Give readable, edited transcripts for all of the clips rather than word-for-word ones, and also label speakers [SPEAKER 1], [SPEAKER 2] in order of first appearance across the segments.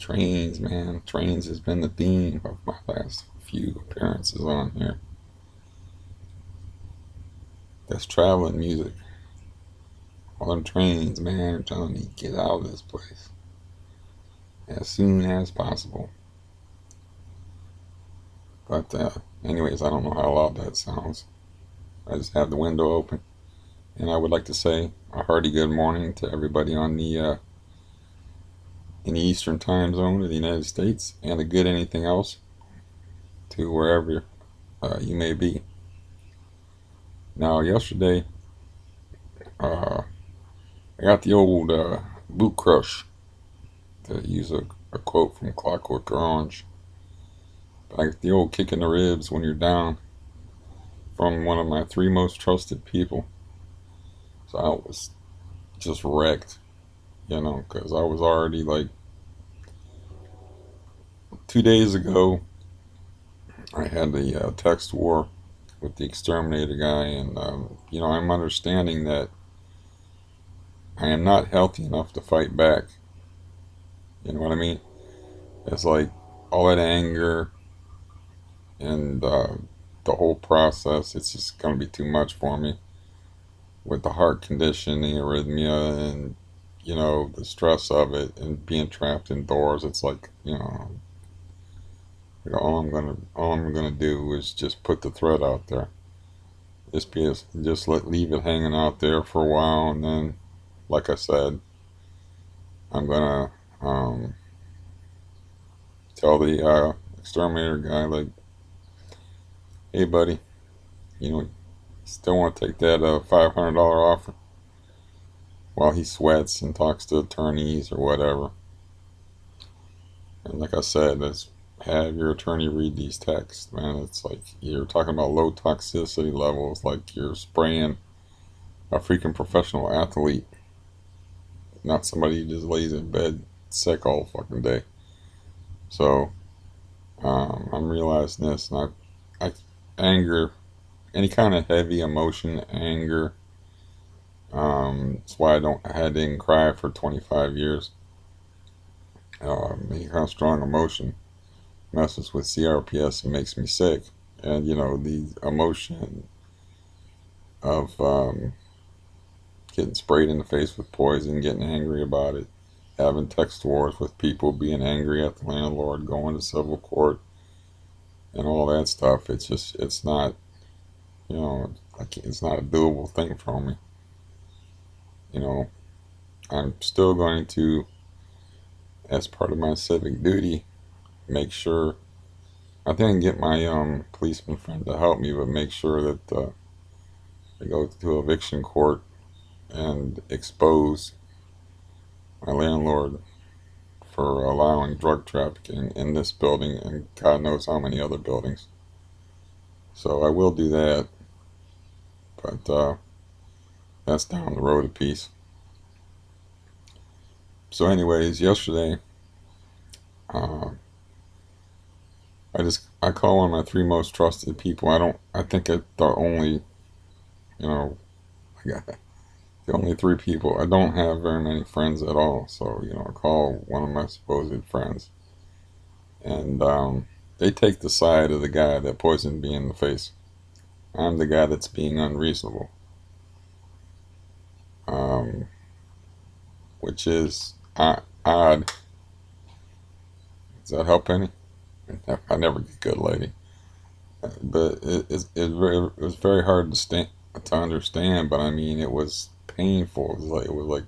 [SPEAKER 1] Trains, man. Trains has been the theme of my last few appearances on here. That's traveling music. All them trains, man, are telling me get out of this place as soon as possible. But anyways, I don't know how loud that sounds. I just have the window open. And I would like to say a hearty good morning to everybody on the in the Eastern Time Zone of the United States, and a good anything else to wherever you may be. Now, yesterday, uh, I got the old boot crush, to use a quote from Clockwork Orange. Like the old kick in the ribs when you're down from one of my three most trusted people. So I was just wrecked, because I was already like 2 days ago, I had the text war with the exterminator guy, and I'm understanding that I am not healthy enough to fight back. You know what I mean? It's like all that anger and the whole process. It's just gonna be too much for me with the heart condition, the arrhythmia, and the stress of it, and being trapped indoors. It's like all I'm gonna do is just put the threat out there. Leave it hanging out there for a while, and then, like I said, I'm gonna tell the exterminator guy, like, hey buddy, still want to take that $500 offer, while he sweats and talks to attorneys or whatever. And like I said, let's have your attorney read these texts, man. It's like you're talking about low toxicity levels, like you're spraying a freaking professional athlete, not somebody who just lays in bed sick all fucking day. So I'm realizing this, and anger, any kind of heavy emotion, anger. That's why I didn't cry for 25 years. Any kind of strong emotion messes with CRPS and makes me sick. And the emotion of getting sprayed in the face with poison, getting angry about it, having text wars with people, being angry at the landlord, going to civil court, and all that stuff. It's not, it's not a doable thing for me. I'm still going to, as part of my civic duty, make sure. I think I can get my policeman friend to help me, but make sure that I go to eviction court and expose my landlord for allowing drug trafficking in this building and God knows how many other buildings. So I will do that, but that's down the road a piece. So, anyways, yesterday, uh, I call one of my three most trusted people. I think it's the only, I got the only three people. I don't have very many friends at all, so I call one of my supposed friends, and they take the side of the guy that poisoned me in the face. I'm the guy that's being unreasonable, um, which is odd. Does that help any? I never get good, lady. But it was very hard to understand. But I mean, it was painful. It was like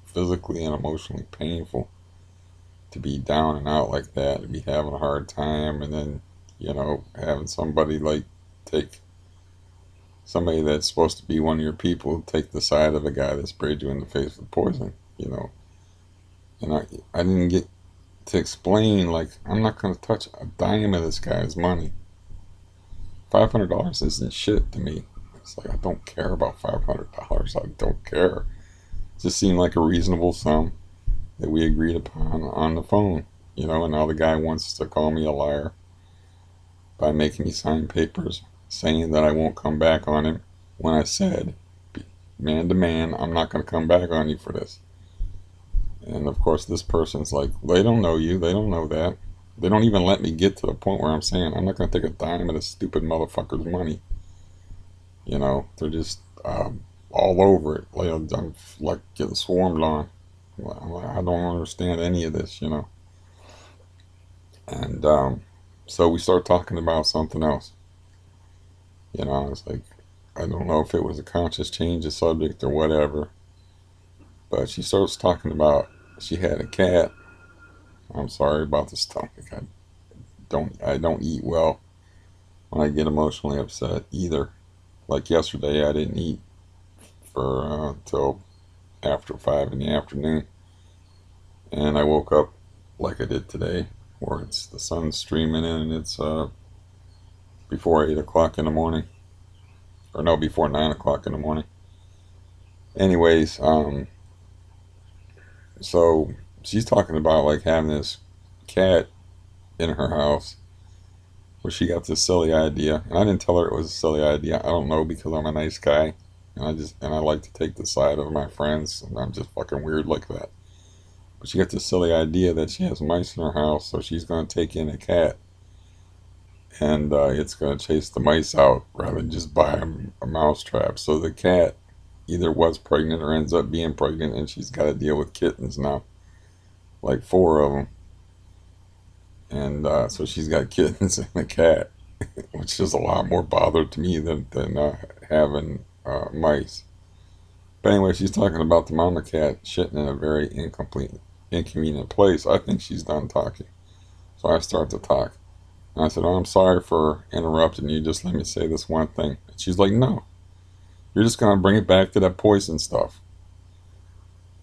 [SPEAKER 1] physically and emotionally painful to be down and out like that, to be having a hard time, and then having somebody like take somebody that's supposed to be one of your people take the side of a guy that sprayed you in the face with poison. And I didn't get to explain, like, I'm not going to touch a dime of this guy's money. $500 isn't shit to me. It's like, I don't care about $500. I don't care. It just seemed like a reasonable sum that we agreed upon on the phone. And now the guy wants to call me a liar by making me sign papers saying that I won't come back on him, when I said, man to man, I'm not going to come back on you for this. And of course, this person's like, they don't know you. They don't know that. They don't even let me get to the point where I'm saying I'm not going to take a dime of this stupid motherfucker's money. They're just all over it. Like I'm like getting swarmed on. I don't understand any of this. And so we start talking about something else. I was like, I don't know if it was a conscious change of subject or whatever, but she starts talking about she had a cat. I'm sorry about the stomach. I don't eat well when I get emotionally upset either. Like yesterday, I didn't eat for till after 5 in the afternoon, and I woke up like I did today, where it's the sun's streaming in, and it's before 8 o'clock in the morning, or no, before 9 o'clock in the morning. Anyways, so she's talking about like having this cat in her house where she got this silly idea, and I didn't tell her it was a silly idea. I don't know because I'm a nice guy, and I like to take the side of my friends, and I'm just fucking weird like that. But she got this silly idea that she has mice in her house, so she's gonna take in a cat, and it's gonna chase the mice out rather than just buy a mouse trap. So the cat either was pregnant or ends up being pregnant, and she's got to deal with kittens now, like four of them, and so she's got kittens and a cat, which is a lot more bother to me than having mice. But anyway, she's talking about the mama cat shitting in a very inconvenient place. I think she's done talking, so I start to talk. And I said, "Oh, I'm sorry for interrupting you. Just let me say this one thing." And she's like, "No, you're just gonna bring it back to that poison stuff."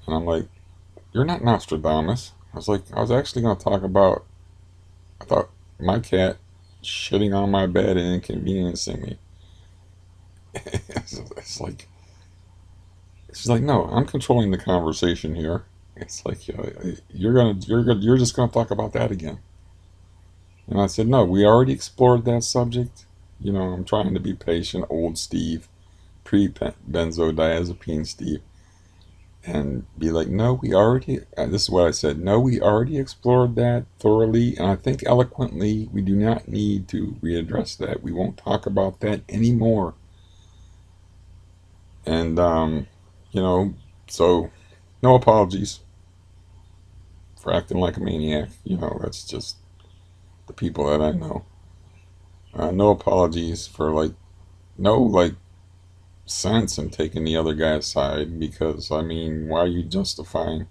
[SPEAKER 1] And I'm like, "You're not Nostradamus." I was like, "I was actually gonna talk about. I thought my cat shitting on my bed and inconveniencing me." It's like she's like, "No, I'm controlling the conversation here." It's like you're just gonna talk about that again. And I said, "No, we already explored that subject. I'm trying to be patient, old Steve, pre-benzodiazepine Steve, and be like, no, we already. This is what I said. No, we already explored that thoroughly, and I think eloquently. We do not need to readdress that. We won't talk about that anymore." And you know, so no apologies for acting like a maniac. That's just the people that I know. No apologies for like no like sense in taking the other guy's side, because I mean, why are you justifying?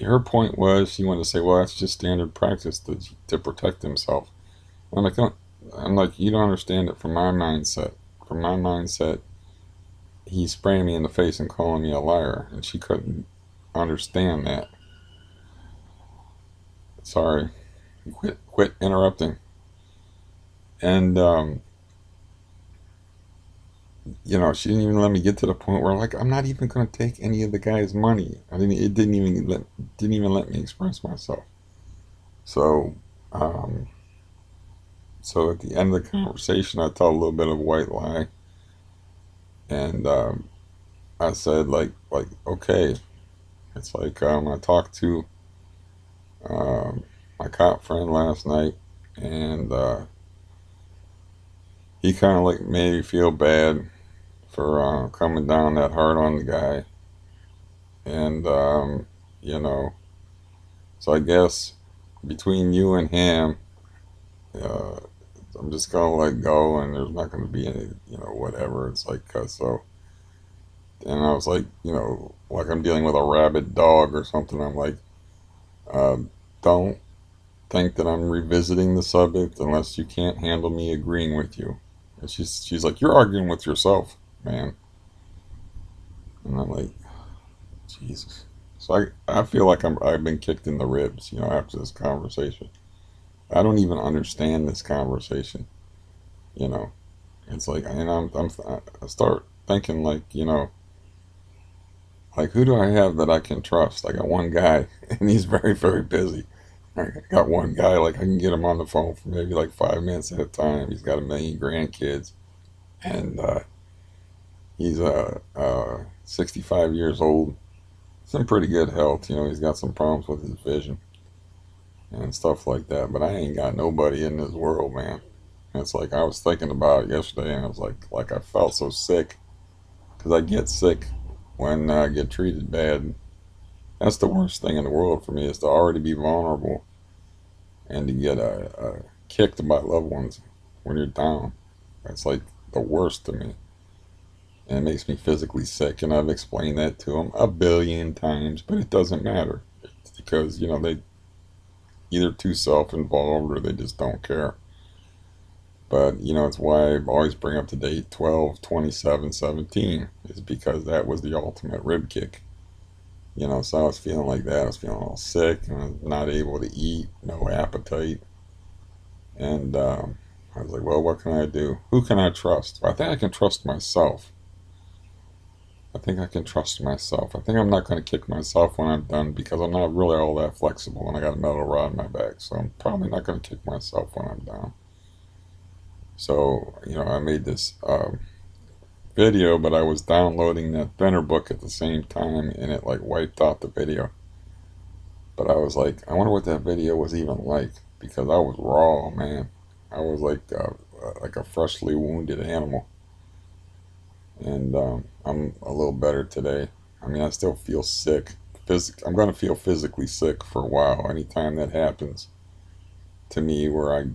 [SPEAKER 1] Her point was she wanted to say, well, that's just standard practice to protect himself. I'm like, I'm like, you don't understand it from my mindset. From my mindset, he's spraying me in the face and calling me a liar, and she couldn't understand that. Sorry, quit interrupting. And she didn't even let me get to the point where like I'm not even gonna take any of the guy's money. I didn't. It didn't even let me express myself. So, um, so at the end of the conversation, I tell a little bit of a white lie, and I said like okay, it's like I talked to um, my cop friend last night, and he kind of like made me feel bad for coming down that hard on the guy, and you know, so I guess between you and him, uh, I'm just gonna let go, and there's not gonna be any, whatever. It's like so, and I was like, like I'm dealing with a rabid dog or something. I'm like, uh, don't think that I'm revisiting the subject unless you can't handle me agreeing with you. And she's like, you're arguing with yourself, man. And I'm like, Jesus. So I feel like I've been kicked in the ribs, after this conversation. I don't even understand this conversation, you know. It's like, and I start thinking like, like who do I have that I can trust? I got one guy, and he's very, very busy. I got one guy, like I can get him on the phone for maybe like 5 minutes at a time. He's got a million grandkids, and he's 65 years old, he's in pretty good health. He's got some problems with his vision and stuff like that. But I ain't got nobody in this world, man. It's like I was thinking about it yesterday, and I was like I felt so sick because I get sick when I get treated bad. That's the worst thing in the world for me is to already be vulnerable and to get kicked by loved ones when you're down. That's like the worst to me. And it makes me physically sick, and I've explained that to them a billion times, but it doesn't matter. It's because, they either too self-involved or they just don't care. But, it's why I always bring up the date 12/27/17 is because that was the ultimate rib kick. So I was feeling like that. I was feeling all sick and I was not able to eat, no appetite. And I was like, well, what can I do? Who can I trust? I think I can trust myself. I think I can trust myself. I think I'm not going to kick myself when I'm done because I'm not really all that flexible and I got a metal rod in my back. So I'm probably not going to kick myself when I'm down. So, I made this video, but I was downloading that thinner book at the same time and it like wiped out the video. But I was like, I wonder what that video was even like because I was raw, man. I was like a freshly wounded animal. And I'm a little better today. I mean, I still feel sick. I'm going to feel physically sick for a while. Anytime that happens to me, where I,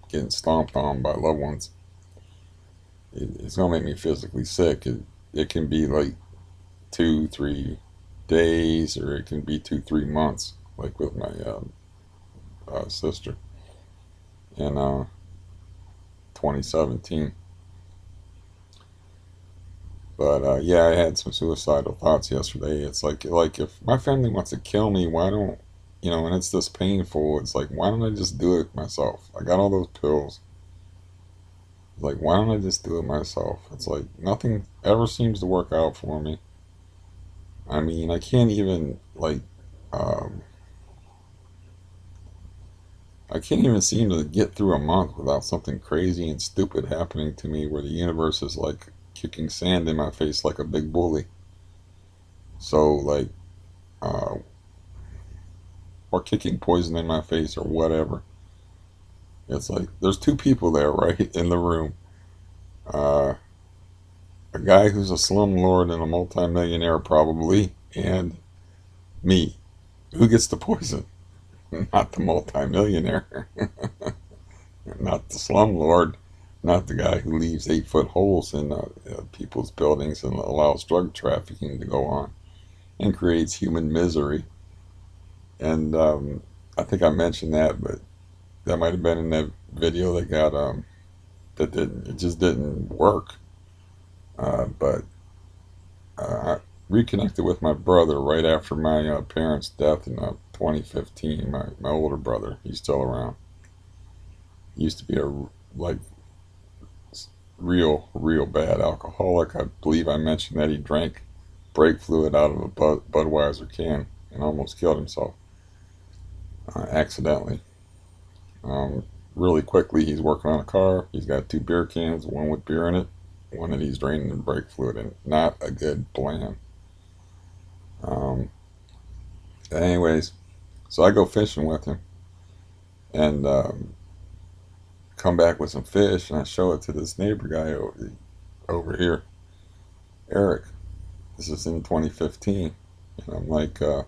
[SPEAKER 1] getting stomped on by loved ones, it's going to make me physically sick. It can be like 2, 3 days, or it can be 2, 3 months, like with my sister in 2017. But yeah, I had some suicidal thoughts yesterday. It's like if my family wants to kill me, why don't and it's this painful. It's like why don't I just do it myself? I got all those pills. Like why don't I just do it myself? It's like nothing ever seems to work out for me. I mean, um, I can't even seem to get through a month without something crazy and stupid happening to me, where the universe is like kicking sand in my face like a big bully. So like. Uh, or kicking poison in my face or whatever. It's like there's two people there, right, in the room. Uh, a guy who's a slumlord and a multimillionaire, probably, and me. Who gets the poison? Not the multimillionaire, not the slumlord, not the guy who leaves 8-foot holes in people's buildings and allows drug trafficking to go on and creates human misery. And I think I mentioned that, but that might have been in that video that got that didn't it just didn't work. But I reconnected with my brother right after my parents' death in 2015. My older brother, he's still around. He used to be a like real bad alcoholic. I believe I mentioned that he drank brake fluid out of a Budweiser can and almost killed himself accidentally. Um, really quickly, he's working on a car. He's got two beer cans, one with beer in it, one that he's draining the brake fluid in. Not a good plan. Um, anyways, so I go fishing with him and come back with some fish, and I show it to this neighbor guy over here, Eric. This is in 2015, and I'm like, uh,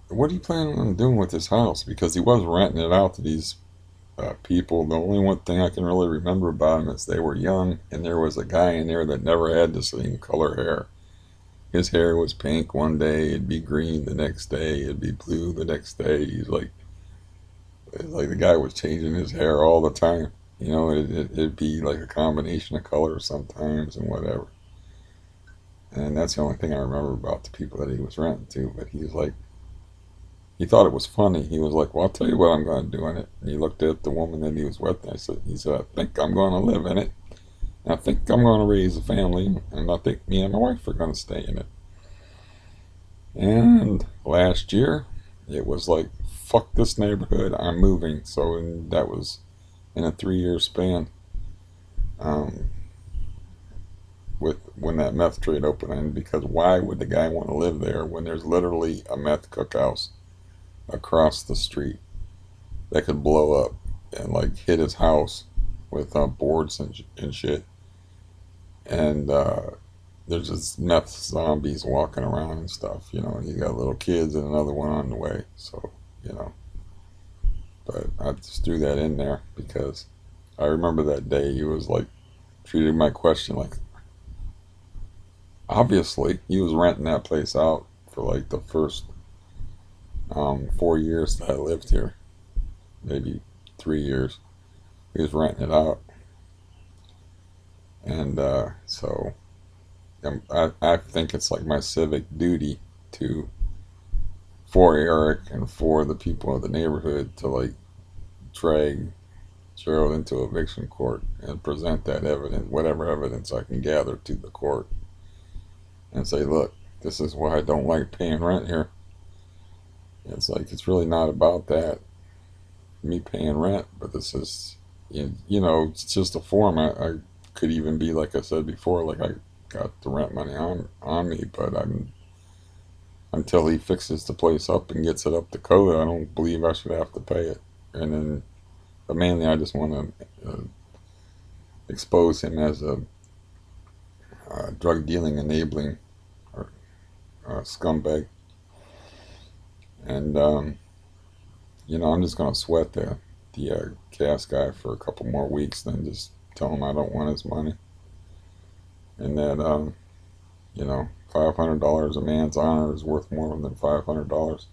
[SPEAKER 1] "What are you planning on doing with this house?" Because he was renting it out to these people. The only one thing I can really remember about them is they were young, and there was a guy in there that never had the same color hair. His hair was pink one day, it'd be green the next day, it'd be blue the next day. It's like the guy was changing his hair all the time. It'd be like a combination of colors sometimes and whatever. And that's the only thing I remember about the people that he was renting to. But he thought it was funny. He was like, "Well, I'll tell you what I'm going to do in it." And he looked at the woman that he was with. And he said, "I think I'm going to live in it. And I think I'm going to raise a family. And I think me and my wife are going to stay in it." And last year, it was like, "Fuck this neighborhood. I'm moving." So that was in a 3-year span. Um, with when that meth trade opened, and because why would the guy want to live there when there's literally a meth cookhouse across the street that could blow up and like hit his house with boards and shit, and there's just meth zombies walking around and stuff, and you got little kids and another one on the way, so you know. But I just threw that in there because I remember that day he was like treated my question like obviously he was renting that place out for like the first 4 years that I lived here, maybe 3 years. He was renting it out, and so I think it's like my civic duty to for Eric and for the people of the neighborhood to like drag Gerald into eviction court and present that evidence, whatever evidence I can gather to the court, and say, look, this is why I don't like paying rent here. It's like it's really not about that, me paying rent, but this is, it's just a form. I could even be like I said before, like I got the rent money on me, but until he fixes the place up and gets it up to code, I don't believe I should have to pay it. And then, but mainly, I just want to expose him as a drug dealing enabling or scumbag, and I'm just gonna sweat the cast guy for a couple more weeks, then just tell him I don't want his money, and that $500 a man's honor is worth more than $500.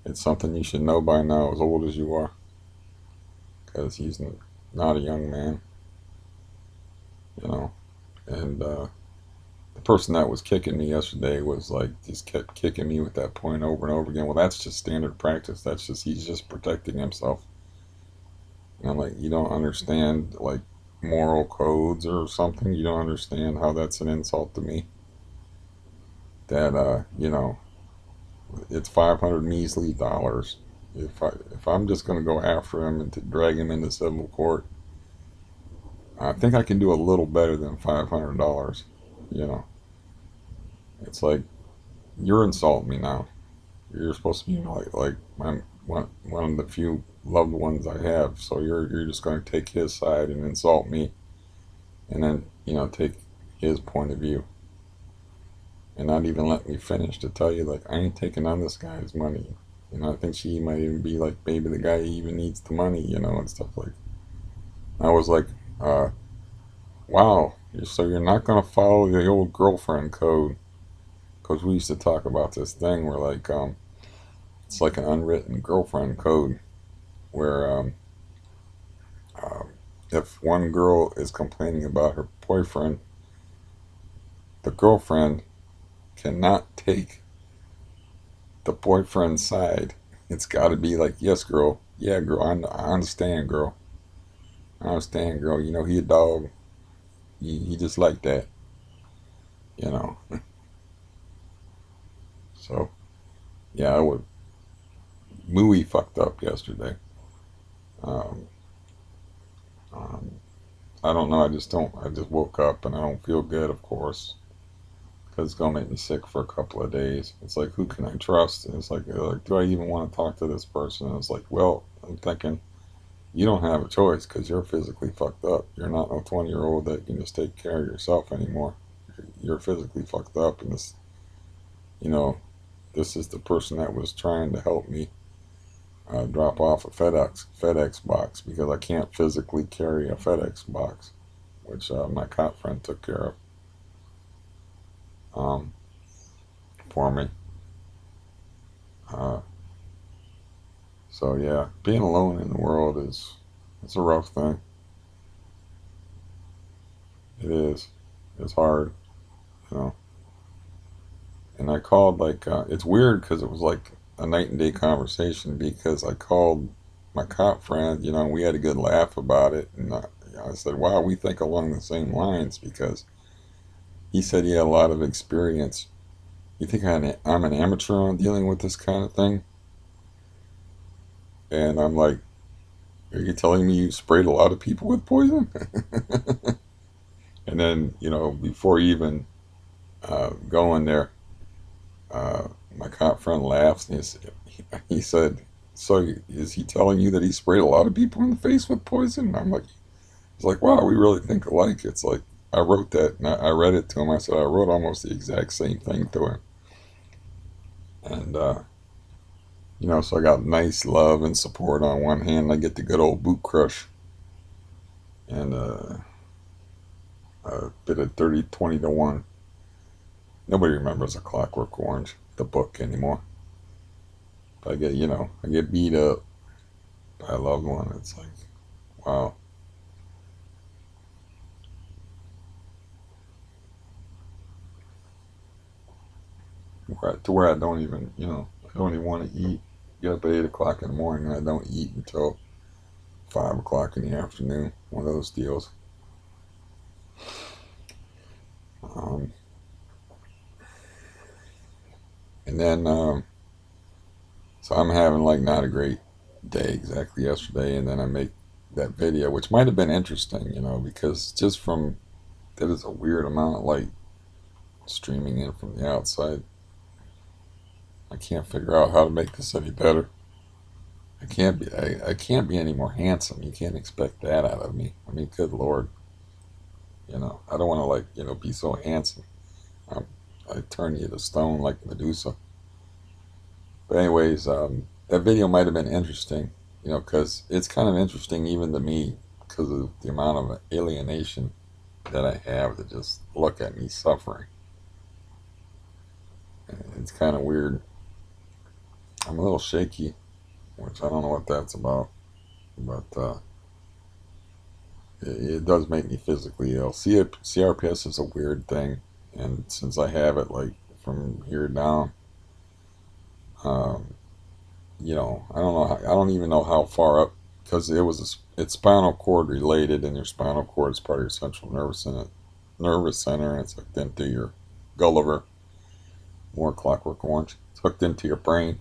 [SPEAKER 1] It's something you should know by now, as old as you are, because he's not a young man, you know. And the person that was kicking me yesterday was like, just kept kicking me with that point over and over again. Well, that's just standard practice. He's just protecting himself. And I'm like, you don't understand like moral codes or something. You don't understand how that's an insult to me. That it's 500 measly dollars. If I'm just gonna go after him and to drag him into civil court, I think I can do a little better than $500. You know, it's like you're insulting me now. You're supposed to be like I'm one of the few loved ones I have. So you're just going to take his side and insult me, and then take his point of view, and not even let me finish to tell you like I ain't taking on this guy's money. I think she might even be like, maybe the guy even needs the money, and stuff like. I was like, wow, so you're not going to follow the old girlfriend code, because we used to talk about this thing where like it's like an unwritten girlfriend code where um, if one girl is complaining about her boyfriend, the girlfriend cannot take the boyfriend's side. It's got to be like, yes, girl, yeah, girl, I understand, girl, I understand, girl. He a dog. He just like that, you know. So yeah, I was muy fucked up yesterday. Um, um, I don't know. I just don't. I just woke up and I don't feel good, of course, because it's gonna make me sick for a couple of days. It's like, who can I trust? And it's like, do I even want to talk to this person? And it's like, well, I'm thinking you don't have a choice because you're physically fucked up. You're not a 20-year-old that can just take care of yourself anymore. You're physically fucked up, and you know, this is the person that was trying to help me drop off a FedEx box because I can't physically carry a FedEx box, which my cop friend took care of for me. Uh, so yeah, being alone in the world it's a rough thing. It is. It's hard, you know. And I called like it's weird because it was like a night and day conversation because I called my cop friend, and we had a good laugh about it, and I said, "Wow, we think along the same lines," because he said he had a lot of experience. You think I'm an amateur on dealing with this kind of thing? And I'm like, are you telling me you sprayed a lot of people with poison? And then, before even going there, my cop friend laughs and he said, "So is he telling you that he sprayed a lot of people in the face with poison?" And I'm like, "It's like, wow, we really think alike." It's like I wrote that and I read it to him. I said I wrote almost the exact same thing to him, and so I got nice love and support on one hand. I get the good old boot crush and a bit of 30, 20 to 1. Nobody remembers A Clockwork Orange, the book, anymore. But I get beat up by a loved one. It's like, wow. To where I don't even, I don't even want to eat. Get up at 8 o'clock in the morning and I don't eat until 5 o'clock in the afternoon. One of those deals. Um, and then, so I'm having like not a great day exactly yesterday. And then I make that video, which might have been interesting, because just from that is a weird amount of light streaming in from the outside. I can't figure out how to make this any better. I can't be any more handsome. You can't expect that out of me. I mean, good lord, I don't want to be so handsome. I, I turn you to stone like Medusa. But anyways, that video might have been interesting, because it's kind of interesting even to me because of the amount of alienation that I have to just look at me suffering. It's kind of weird. I'm a little shaky, which I don't know what that's about, but it does make me physically ill. CRPS is a weird thing, and since I have it like from here down, um, I don't know. I don't even know how far up because it's spinal cord related, and your spinal cord is part of your central nervous center, and it's hooked into your Gulliver, more Clockwork Orange. It's hooked into your brain.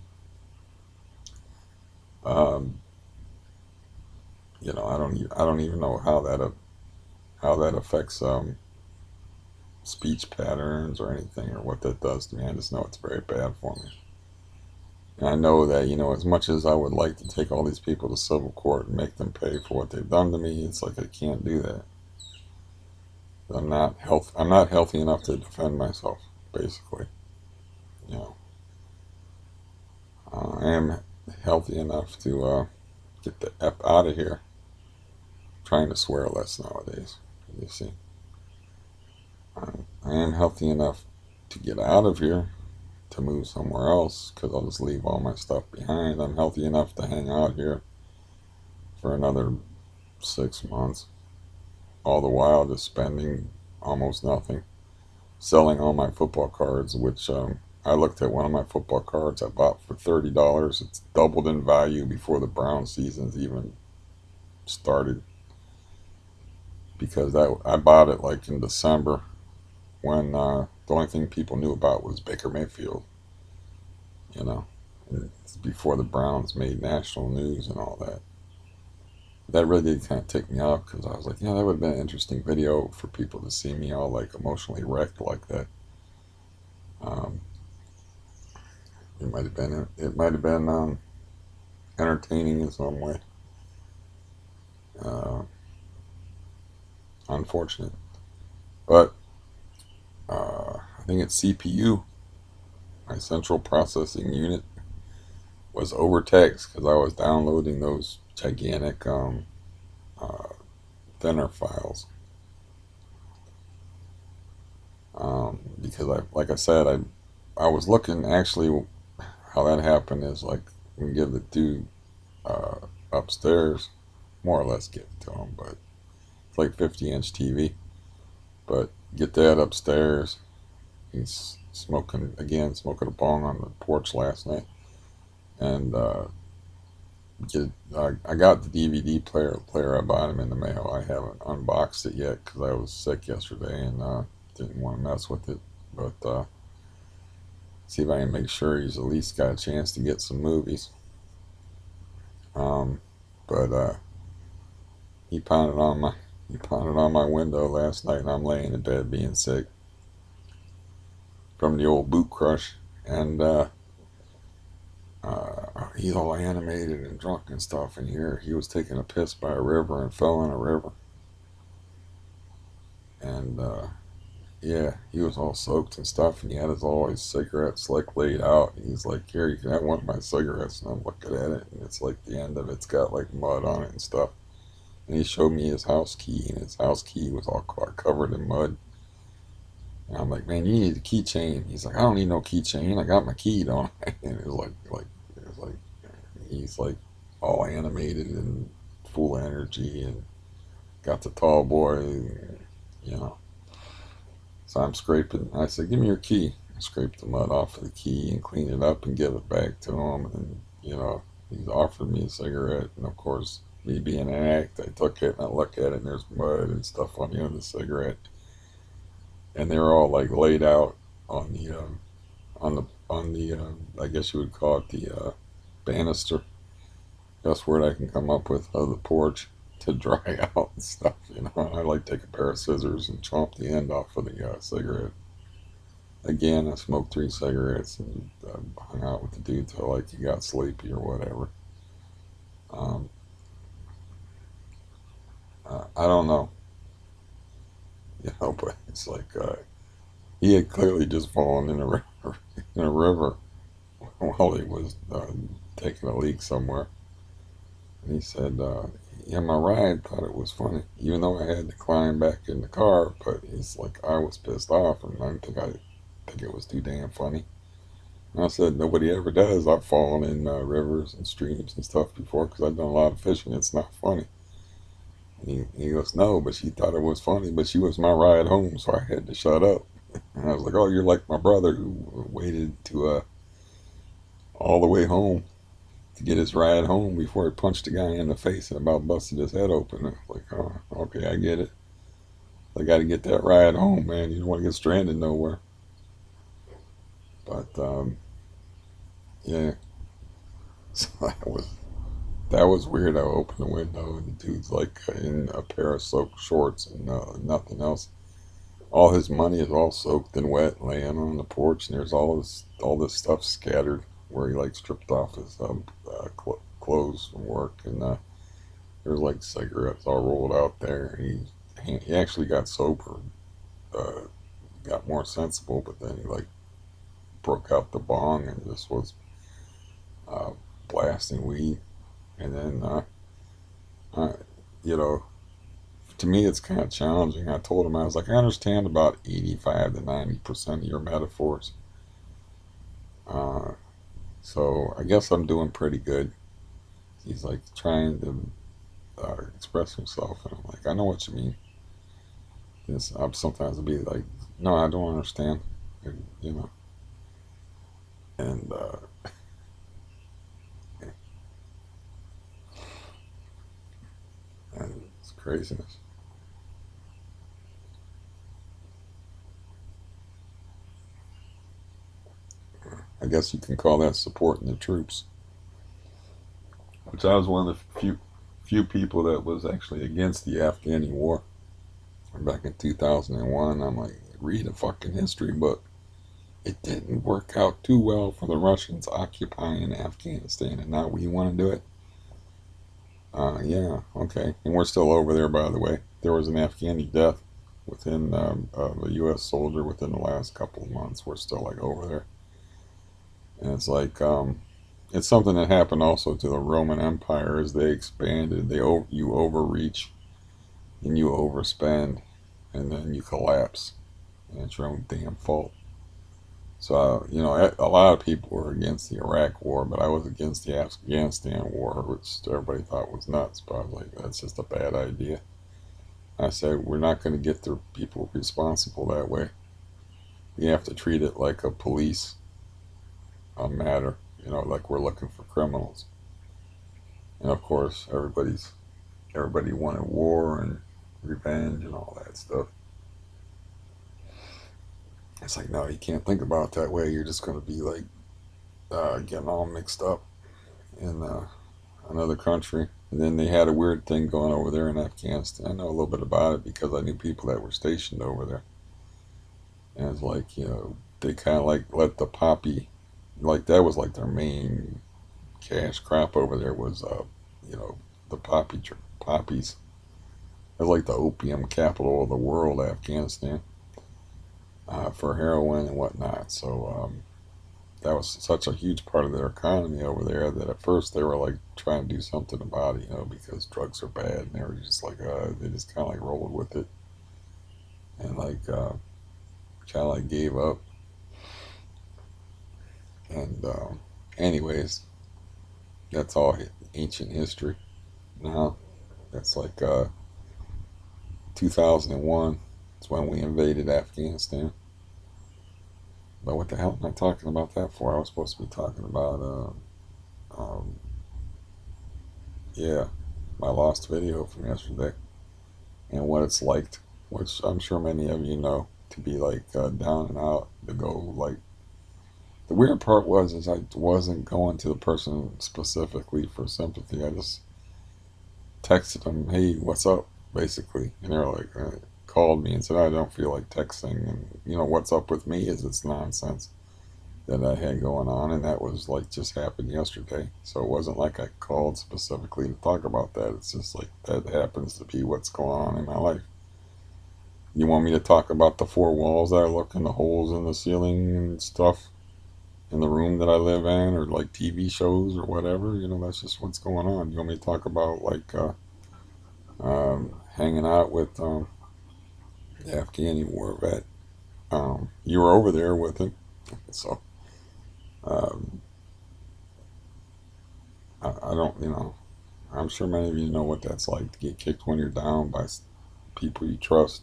[SPEAKER 1] Um, I don't even know how that affects speech patterns or anything or what that does to me. I just know it's very bad for me. And I know that, as much as I would like to take all these people to civil court and make them pay for what they've done to me, it's like I can't do that. I'm not healthy enough to defend myself, basically. You know. I am healthy enough to get the F out of here. I'm trying to swear less nowadays. You see. I am healthy enough to get out of here to move somewhere else because I'll just leave all my stuff behind. I'm healthy enough to hang out here for another 6 months, all the while just spending almost nothing, selling all my football cards, which I looked at one of my football cards I bought for $30. It's doubled in value before the Brown seasons even started because that I bought it like in December when the only thing people knew about was Baker Mayfield, you know. It's before the Browns made national news and all that. That really did kind of take me off because I was like, yeah, that would have been an interesting video for people to see me all like emotionally wrecked like that. Um, it might have been entertaining in some way. Uh, Unfortunate, but I think it's CPU, my central processing unit, was overtaxed because I was downloading those gigantic uh, thinner files. Because like I said, I was looking actually how that happened is like we give the dude uh, upstairs, more or less give it to him, but it's like 50-inch TV. But get that upstairs. He's smoking a bong on the porch last night, and I got the DVD player. I bought him in the mail. I haven't unboxed it yet because I was sick yesterday and didn't want to mess with it. But see if I can make sure he's at least got a chance to get some movies. Um, but he pounded on my he pounded on my window last night, and I'm laying in bed being sick from the old boot crush. And he's all animated and drunk and stuff. And here he was taking a piss by a river and fell in a river. And yeah, he was all soaked and stuff. And he had all his cigarettes like laid out. And he's like, "Here, you can have one of my cigarettes." And I'm looking at it, and it's like the end of it's got like mud on it and stuff. And he showed me his house key, and his house key was all covered in mud. And I'm like, "Man, you need a keychain." He's like, "I don't need no keychain. I got my key, don't I?" And it was like he's like all animated and full of energy, and got the tall boy, you know. So I'm scraping. I said, "Give me your key." I scraped the mud off of the key and cleaned it up and give it back to him. And he offered me a cigarette, and of course, me being an addict, I took it and I look at it, and there's mud and stuff on the end of the cigarette, and they were all like laid out on the I guess you would call it the banister. Best word I can come up with of the porch to dry out and stuff. And I like take a pair of scissors and chomp the end off of the cigarette. Again, I smoked 3 cigarettes and hung out with the dude till like he got sleepy or whatever. Um, I don't know, but it's like he had clearly just fallen in a river, in a river while he was taking a leak somewhere. And he said, "Yeah, my ride thought it was funny, even though I had to climb back in the car." But he's like, I was pissed off, and I think it was too damn funny. And I said, "Nobody ever does. I've fallen in rivers and streams and stuff before because I've done a lot of fishing. It's not funny." And he goes, "No, but she thought it was funny, but she was my ride home, so I had to shut up." And I was like, "Oh, you're like my brother who waited to all the way home to get his ride home before he punched a guy in the face and about busted his head open." I was like, "Oh, okay, I get it. I got to get that ride home, man. You don't want to get stranded nowhere." But yeah, so that was weird. I opened the window and the dude's like in a pair of soaked shorts and nothing else. All his money is all soaked and wet, laying on the porch, and there's all this stuff scattered where he like stripped off his clothes from work, and there's like cigarettes all rolled out there. He actually got sober, uh, got more sensible, but then he like broke out the bong and just was uh, blasting weed. And then I, you know, to me it's kind of challenging. I told him, I was like, "I understand about 85 to 90% of your metaphors. Uh, so I guess I'm doing pretty good." He's like trying to express himself, and I'm like, "I know what you mean." Yes, I'm sometimes I'll be like, "No, I don't understand," and, and and it's craziness. I guess you can call that supporting the troops. Which I was one of the few people that was actually against the Afghani war back in 2001. I'm like, read a fucking history book. It didn't work out too well for the Russians occupying Afghanistan, and now we want to do it. Yeah, okay. And we're still over there, by the way. There was an Afghani death within a U.S. soldier within the last couple of months. We're still like over there, and it's like it's something that happened also to the Roman Empire as they expanded. You overreach and you overspend, and then you collapse, and it's your own damn fault. So a lot of people were against the Iraq War, but I was against the Afghanistan War, which everybody thought was nuts. But I was like, that's just a bad idea. I said, we're not going to get the people responsible that way. We have to treat it like a police matter, like we're looking for criminals. And of course, everybody wanted war and revenge and all that stuff. It's like, no, you can't think about it that way. You're just going to be like getting all mixed up. And another country. And then they had a weird thing going over there in Afghanistan. I know a little bit about it because I knew people that were stationed over there. And it's like, they kind of like let the poppy, like that was like their main cash crop over there was, you know, the poppies. It was like the opium capital of the world, Afghanistan, for heroin and whatnot. So that was such a huge part of their economy over there that at first they were like trying to do something about it, because drugs are bad, and they were just like, they just kind of like rolled with it and like kind of like gave up. And anyways, that's all ancient history. Now that's like 2001. It's when we invaded Afghanistan. But what the hell am I talking about that for? I was supposed to be talking about, yeah, my lost video from yesterday and what it's like, which I'm sure many of you know, to be like down and out, to go like. The weird part was is I wasn't going to the person specifically for sympathy. I just texted them, "Hey, what's up?" basically, and they're like, called me and said, "I don't feel like texting," and what's up with me is it's nonsense that I had going on, and that was like just happened yesterday. So it wasn't like I called specifically to talk about that. It's just like that happens to be what's going on in my life. You want me to talk about the four walls that I look in, the holes in the ceiling and stuff in the room that I live in, or like TV shows or whatever? That's just what's going on. You want me to talk about like hanging out with the Afghani war vet? You were over there with him, so um, I don't. I'm sure many of you know what that's like to get kicked when you're down by people you trust.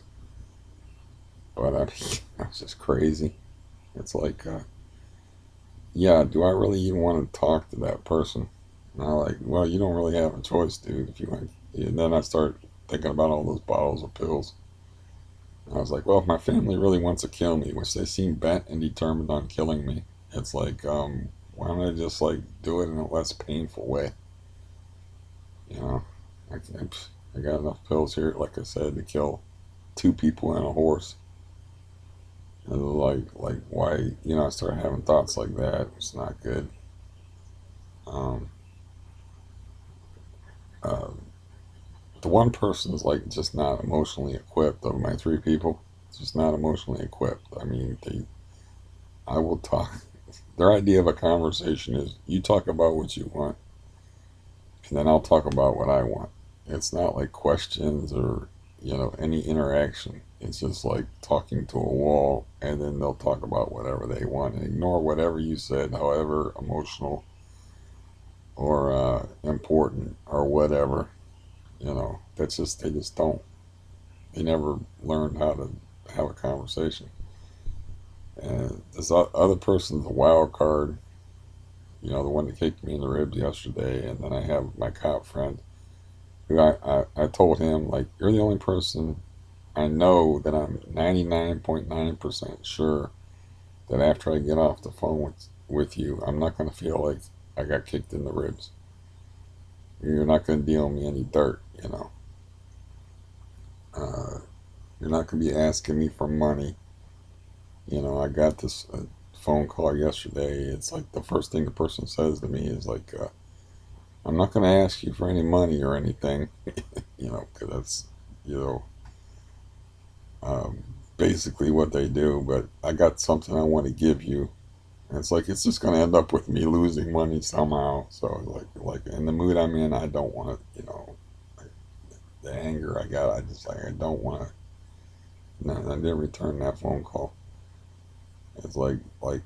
[SPEAKER 1] But that's just crazy. It's like, yeah, do I really even want to talk to that person? And I'm like, well, you don't really have a choice, dude. If you want, and then I start thinking about all those bottles of pills. And I was like, well, if my family really wants to kill me, which they seem bent and determined on killing me, it's like, why don't I just like do it in a less painful way? You know, I got enough pills here, like I said, to kill two people and a horse. And like why? I started having thoughts like that. It's not good. Um, uh, the one person is like just not emotionally equipped. Of my three people, just not emotionally equipped. I mean, I will talk. Their idea of a conversation is you talk about what you want, and then I'll talk about what I want. It's not like questions or any interaction. It's just like talking to a wall, and then they'll talk about whatever they want and ignore whatever you said, however emotional or important or whatever. That's just they just don't. They never learned how to have a conversation. And this other person's a wild card. The one that kicked me in the ribs yesterday, and then I have my cop friend who I told him, like, you're the only person I know that I'm 99.9% sure that after I get off the phone with you, I'm not going to feel like I got kicked in the ribs. You're not going to deal me any dirt. Uh, you're not going to be asking me for money. I got this phone call yesterday. It's like the first thing the person says to me is like, I'm not going to ask you for any money or anything, because that's, you know, um, basically what they do. But I got something I want to give you. And it's like, it's just going to end up with me losing money somehow. So, like in the mood I'm in, I don't want to, like, the anger I got, I just like, I don't want to. No, I didn't return that phone call. It's like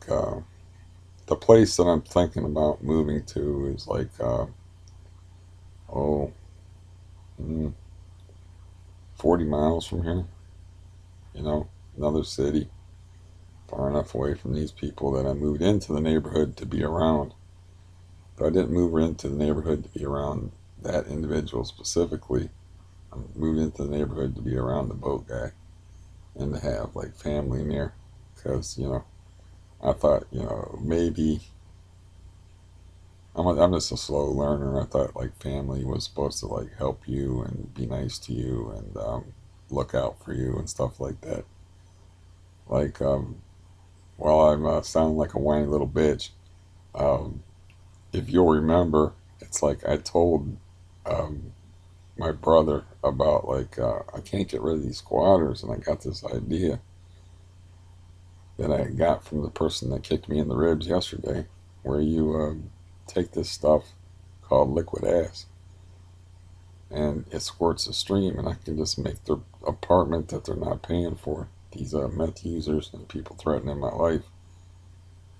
[SPEAKER 1] the place that I'm thinking about moving to is like, oh, mm, 40 miles from here, another city, far enough away from these people that I moved into the neighborhood to be around. But I didn't move into the neighborhood to be around that individual specifically. I moved into the neighborhood to be around the boat guy and to have like family near. Because, I thought, maybe I'm just a slow learner. I thought like family was supposed to like help you and be nice to you and look out for you and stuff like that. Like, while I'm sounding like a whiny little bitch, um, if you'll remember, it's like I told um, my brother about like I can't get rid of these squatters, and I got this idea that I got from the person that kicked me in the ribs yesterday, where you take this stuff called liquid ass and it squirts a stream, and I can just make their apartment that they're not paying for. These meth users and people threatening my life.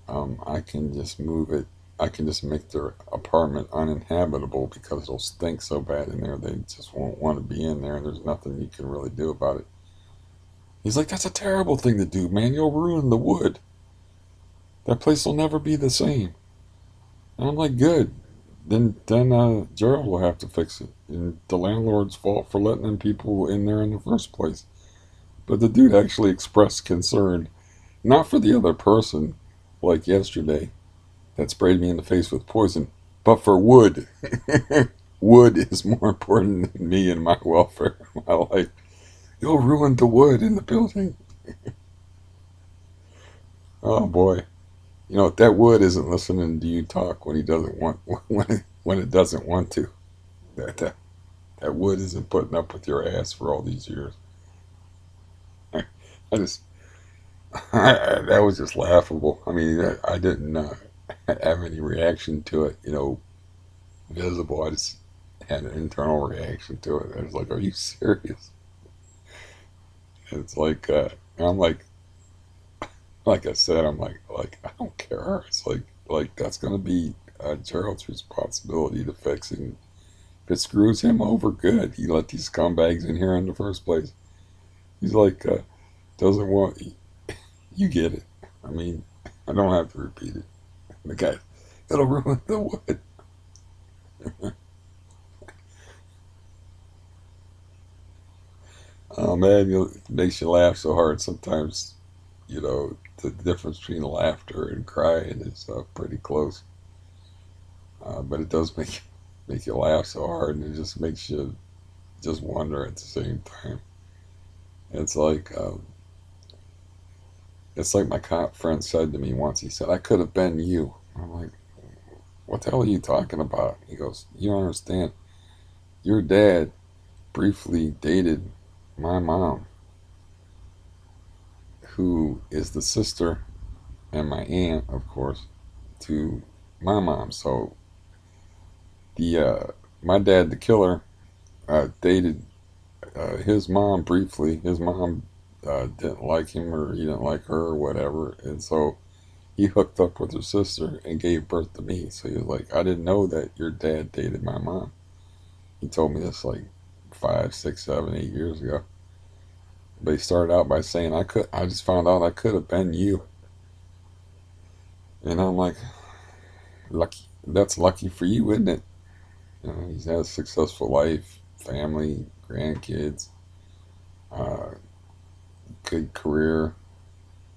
[SPEAKER 1] I can just move it. I can just make their apartment uninhabitable because it'll stink so bad in there they just won't want to be in there, and there's nothing you can really do about it. He's like, that's a terrible thing to do, man. You'll ruin the wood. That place will never be the same. And I'm like, good. Then Gerald will have to fix it, and the landlord's fault for letting them people in there in the first place. But the dude actually expressed concern, not for the other person, like yesterday, that sprayed me in the face with poison, but for wood. Wood is more important than me and my welfare in my life. You'll ruin the wood in the building. Oh boy. You know, that wood isn't listening to you talk when he doesn't want when it doesn't want to. That wood isn't putting up with your ass for all these years. I just that was just laughable. I mean, I didn't have any reaction to it, visible. I just had an internal reaction to it. I was like, "Are you serious?" It's like I'm like I said, I'm like I don't care. It's like that's gonna be Gerald's responsibility to fix it. And if it screws him over, good. He let these scumbags in here in the first place. He's like doesn't want you get it. I mean, I don't have to repeat it. The guy, it'll ruin the wood. Oh man, it makes you laugh so hard sometimes. The difference between laughter and crying is pretty close. But it does make you laugh so hard, and it just makes you just wonder at the same time. It's like um, it's like my cop friend said to me once. He said, "I could have been you." I'm like, "What the hell are you talking about?" He goes, "You don't understand. Your dad briefly dated my mom, who is the sister and my aunt, of course, to my mom. So the my dad, the killer, dated his mom briefly. His mom didn't like him, or he didn't like her, or whatever, and so he hooked up with her sister and gave birth to me. So he was like, I didn't know that your dad dated my mom. He told me this like 5, 6, 7, 8 years ago. But he started out by saying, I just found out I could have been you. And I'm like, lucky. That's lucky for you, isn't it? He's had a successful life, family, grandkids, uh, good career,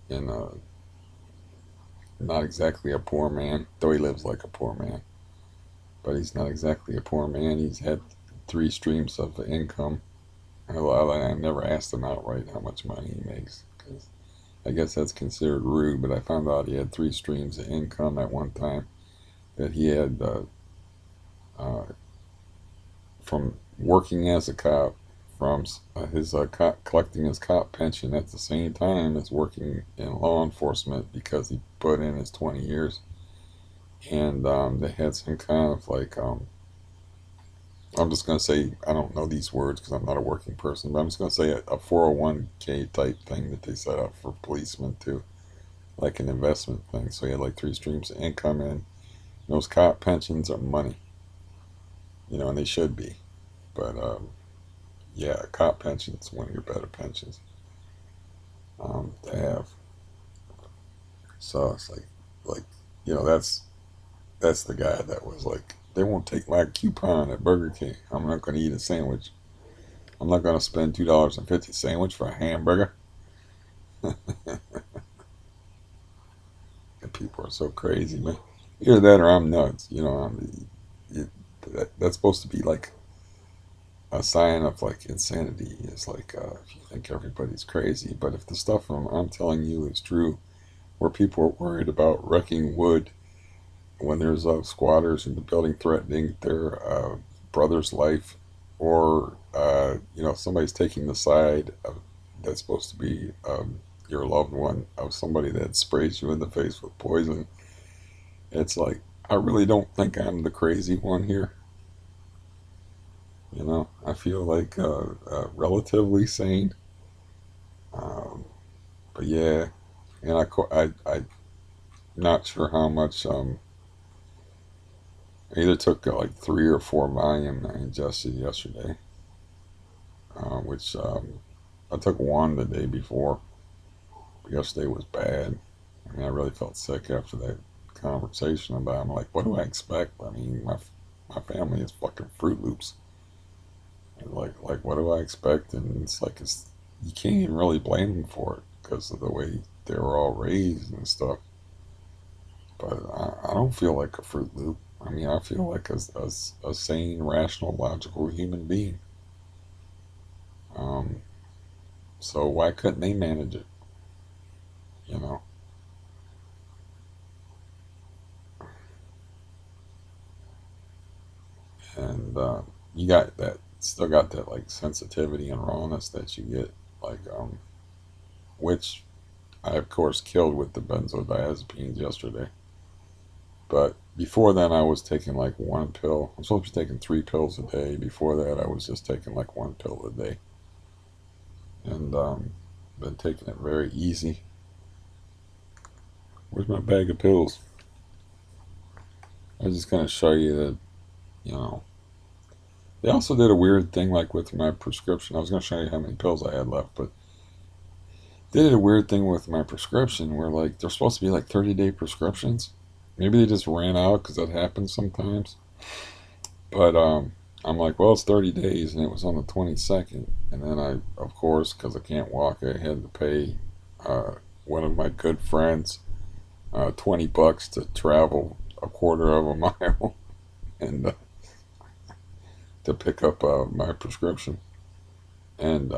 [SPEAKER 1] and not exactly a poor man, though he lives like a poor man. But he's not exactly a poor man. He's had 3 streams of income. I never asked him outright how much money he makes, because I guess that's considered rude. But I found out he had 3 streams of income at one time. That he had uh, from working as a cop, from his collecting his cop pension at the same time as working in law enforcement because he put in his 20 years. And they had some kind of like I'm just going to say, I don't know these words because I'm not a working person, but I'm just going to say a 401k type thing that they set up for policemen too, like an investment thing. So he had like 3 streams of income in. And those cop pensions are money, and they should be. But yeah, a cop pension is one of your better pensions to have. So it's like that's the guy that was like, they won't take my coupon at Burger King. I'm not going to eat a sandwich. I'm not going to spend $2.50 sandwich for a hamburger. And people are so crazy, man. Either that or I'm nuts. It, that's supposed to be like a sign of like insanity. It's like if you think everybody's crazy, but if the stuff I'm telling you is true, where people are worried about wrecking wood when there's squatters in the building threatening their brother's life, or somebody's taking the side of that's supposed to be your loved one of somebody that sprays you in the face with poison. It's like I really don't think I'm the crazy one here. I feel like relatively sane. Um, but yeah, and I'm not sure how much. I either took like 3 or 4 Valium I ingested yesterday, which I took one the day before. But yesterday was bad. I mean, I really felt sick after that conversation about. I'm like, what do I expect? I mean, my family is fucking Fruit Loops. And like what do I expect? And it's like you can't even really blame them for it because of the way they were all raised and stuff. But I don't feel like a Fruit Loop. I mean, I feel like a sane, rational, logical human being. Um, so why couldn't they manage it? You know, and you got that, still got that like sensitivity and rawness that you get, like which I of course killed with the benzodiazepines yesterday. But before then, I was taking like one pill. I'm supposed to be taking 3 pills a day. Before that, I was just taking like one pill a day, and been taking it very easy. Where's my bag of pills? I was just gonna show you that you know they also did a weird thing like with my prescription. I was gonna show you how many pills I had left, but they did a weird thing with my prescription where like they're supposed to be like 30-day prescriptions. Maybe they just ran out because that happens sometimes. But I'm like, well, it's 30 days, and it was on the 22nd. And then of course, because I can't walk, I had to pay uh, one of my good friends $20 to travel a quarter of a mile and to pick up my prescription. And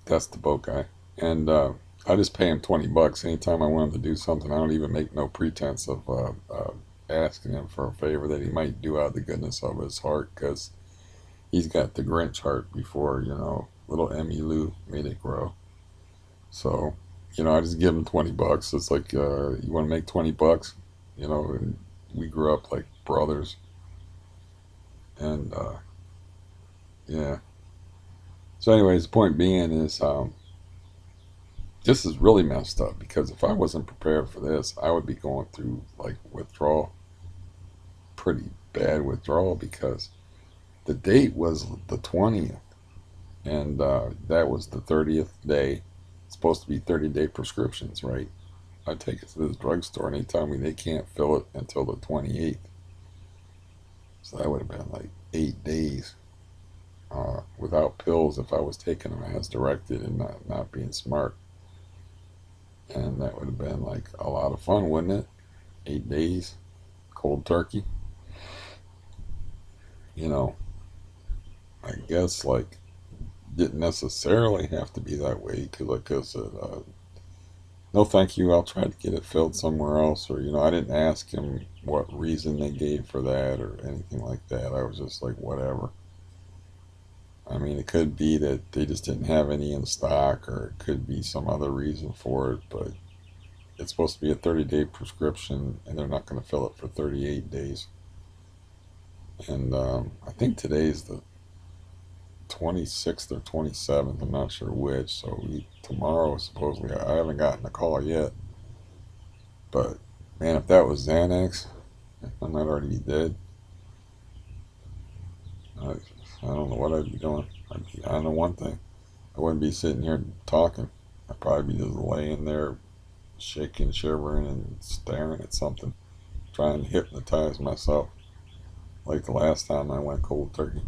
[SPEAKER 1] that's the boat guy. And I just pay him $20 anytime I want him to do something. I don't even make no pretense of asking him for a favor that he might do out of the goodness of his heart, because he's got the Grinch heart before little Emmy Lou made it grow. So I just give him $20. It's like you want to make $20, and we grew up like brothers, and yeah. So, anyways, the point being is this is really messed up because if I wasn't prepared for this, I would be going through like withdrawal, pretty bad withdrawal, because the date was the 20th, and that was the 30th day. It's supposed to be 30-day prescriptions, right? I take it to this drugstore and they tell me they can't fill it until the 28th. So that would have been like 8 days without pills if I was taking them as directed and not being smart. And that would have been like a lot of fun, wouldn't it? 8 days, cold turkey. You know, I guess like didn't necessarily have to be that way because like I said, no thank you, I'll try to get it filled somewhere else. Or I didn't ask him what reason they gave for that or anything like that. I was just like, whatever. I mean, it could be that they just didn't have any in stock, or it could be some other reason for it, but it's supposed to be a 30-day prescription and they're not going to fill it for 38 days. And I think today's the 26th or 27th, I'm not sure which. So tomorrow, supposedly, I haven't gotten a call yet. But man, if that was Xanax, I might already be dead. I, I don't know what I'd be doing. I know one thing. I wouldn't be sitting here talking. I'd probably be just laying there, shaking, shivering, and staring at something, trying to hypnotize myself, like the last time I went cold turkey,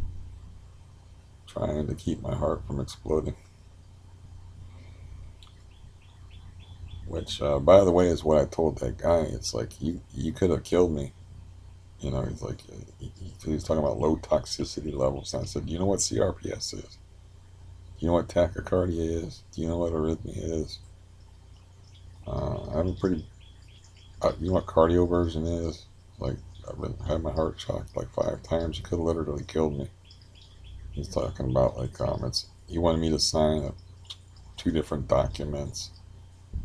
[SPEAKER 1] trying to keep my heart from exploding. Which, by the way, is what I told that guy. It's like you could have killed me. You know, he's like he was talking about low toxicity levels. And I said, do you know what CRPS is? Do you know what tachycardia is? Do you know what arrhythmia is? I have a pretty. You know what cardioversion is? Like I've been had my heart shocked like 5 times. You could have literally killed me. He's talking about like it's. He wanted me to sign 2 different documents.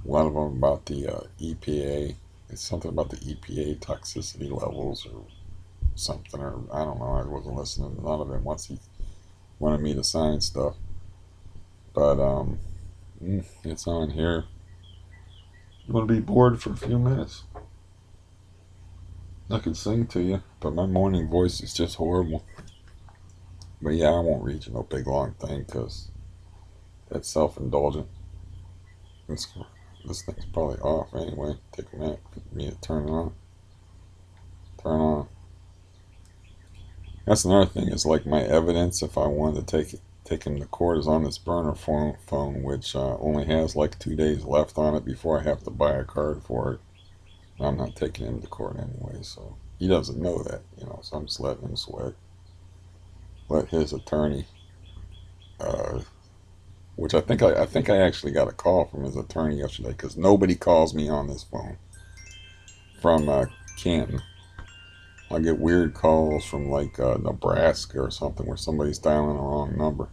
[SPEAKER 1] One of them about the EPA. It's something about the EPA toxicity levels or something, or I don't know. I wasn't listening to none of it once he wanted me to sign stuff. But it's on here. You want to be bored for a few minutes? I could sing to you, but my morning voice is just horrible. But yeah, I won't read you no big long thing because that's self-indulgent. This, this thing's probably off anyway. Take a minute for me to turn it on. Turn on. That's another thing. Is like my evidence. If I wanted to take him to court, is on this burner phone, which only has like 2 days left on it before I have to buy a card for it. And I'm not taking him to court anyway, so he doesn't know that, you know. So I'm just letting him sweat. Let his attorney, uh, which I think I actually got a call from his attorney yesterday because nobody calls me on this phone from Canton. I get weird calls from like Nebraska or something where somebody's dialing the wrong number.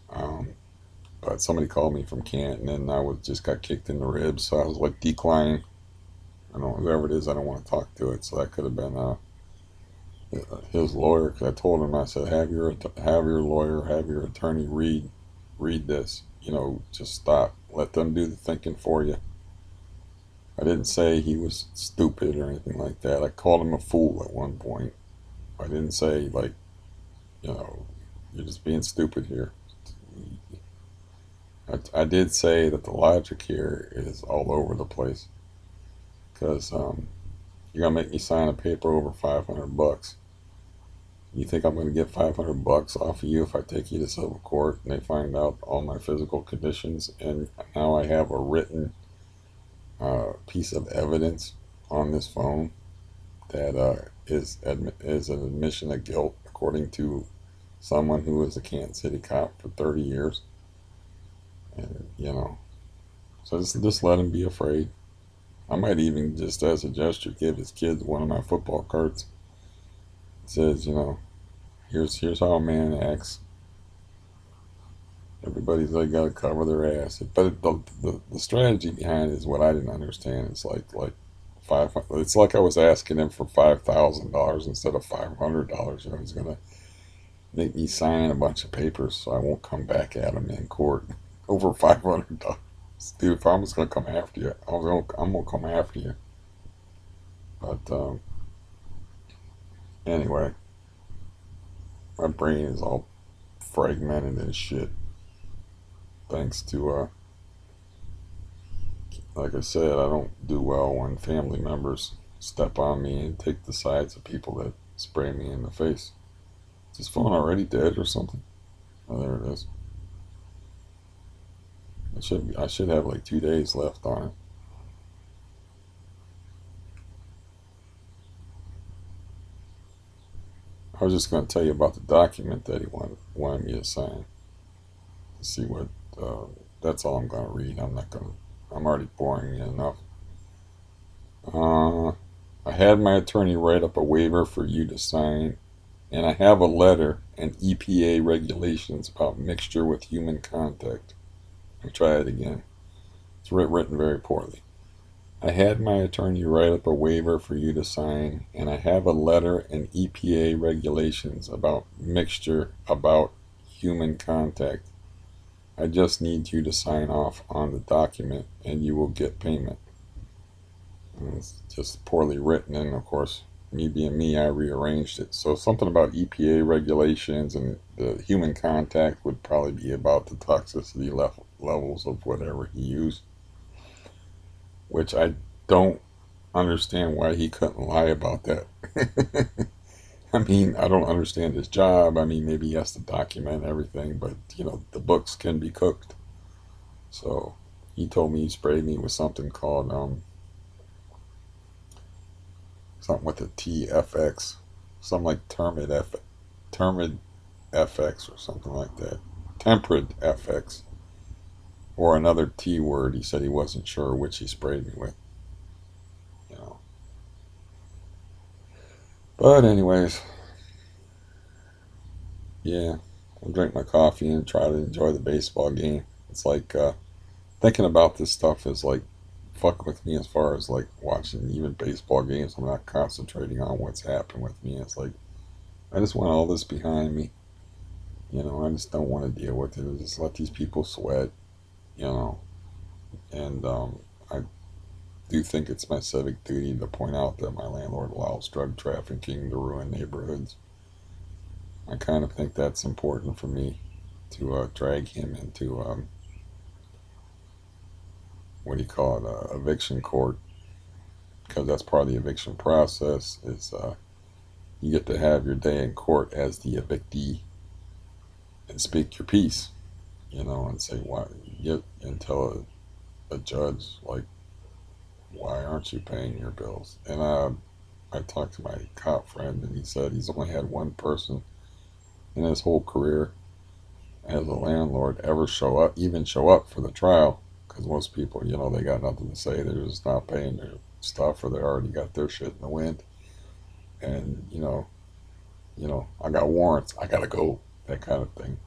[SPEAKER 1] Um, but somebody called me from Canton and I was just got kicked in the ribs, so I was like declining. I don't whoever it is, I don't want to talk to it. So that could have been his lawyer. Because I told him, I said, have your lawyer, have your attorney read this. You know, just stop. Let them do the thinking for you. I didn't say he was stupid or anything like that. I called him a fool at one point. I didn't say like, you know, you're just being stupid here. I did say that the logic here is all over the place because you're gonna make me sign a paper over $500. You think I'm gonna get $500 off of you if I take you to civil court and they find out all my physical conditions and now I have a written piece of evidence on this phone that is an admission of guilt according to someone who was a Kansas City cop for 30 years, and you know, so just let him be afraid. I might even just as a gesture give his kids one of my football cards. It says, you know, here's how a man acts. Everybody's like got to cover their ass, but the strategy behind it is what I didn't understand. It's like five. It's like I was asking him for $5,000 instead of $500. You know, he's gonna make me sign a bunch of papers so I won't come back at him in court over $500. Dude, if I was gonna come after you, I'm gonna come after you. But anyway, my brain is all fragmented and shit. Thanks to like I said, I don't do well when family members step on me and take the sides of people that spray me in the face. Is this phone already dead or something? Oh, there it is. I should have like 2 days left on it. I was just going to tell you about the document that he wanted me to sign. To see what. Uh, that's all I'm going to read. I'm not going to. I'm already boring you enough. Uh, I had my attorney write up a waiver for you to sign, and I have a letter and EPA regulations about mixture with human contact. I'll try it again. It's written very poorly. I had my attorney write up a waiver for you to sign, and I have a letter and EPA regulations about mixture about human contact. I just need you to sign off on the document, and you will get payment. And it's just poorly written, and of course, me being me, I rearranged it. So something about EPA regulations and the human contact would probably be about the toxicity levels of whatever he used, which I don't understand why he couldn't lie about that. I mean, I don't understand his job. I mean, maybe he has to document everything, but you know, the books can be cooked. So He told me he sprayed me with something called something with a TFX, something like Termid FX or something like that, Tempered FX, or another T word. He said he wasn't sure which he sprayed me with. You know. But anyways, yeah, I'll drink my coffee and try to enjoy the baseball game. It's like thinking about this stuff is like fuck with me as far as like watching even baseball games. I'm not concentrating on what's happened with me. It's like I just want all this behind me. You know, I just don't want to deal with it. I just let these people sweat. You know, and I do think it's my civic duty to point out that my landlord allows drug trafficking to ruin neighborhoods. I kind of think that's important for me to drag him into what do you call it, eviction court, because that's part of the eviction process. Is you get to have your day in court as the evictee and speak your piece, you know, and say why get and tell a judge like why aren't you paying your bills? And I talked to my cop friend, and he said he's only had one person in his whole career as a landlord ever even show up for the trial. Because most people, you know, they got nothing to say. They're just not paying their stuff, or they already got their shit in the wind. And I got warrants. I gotta go. That kind of thing.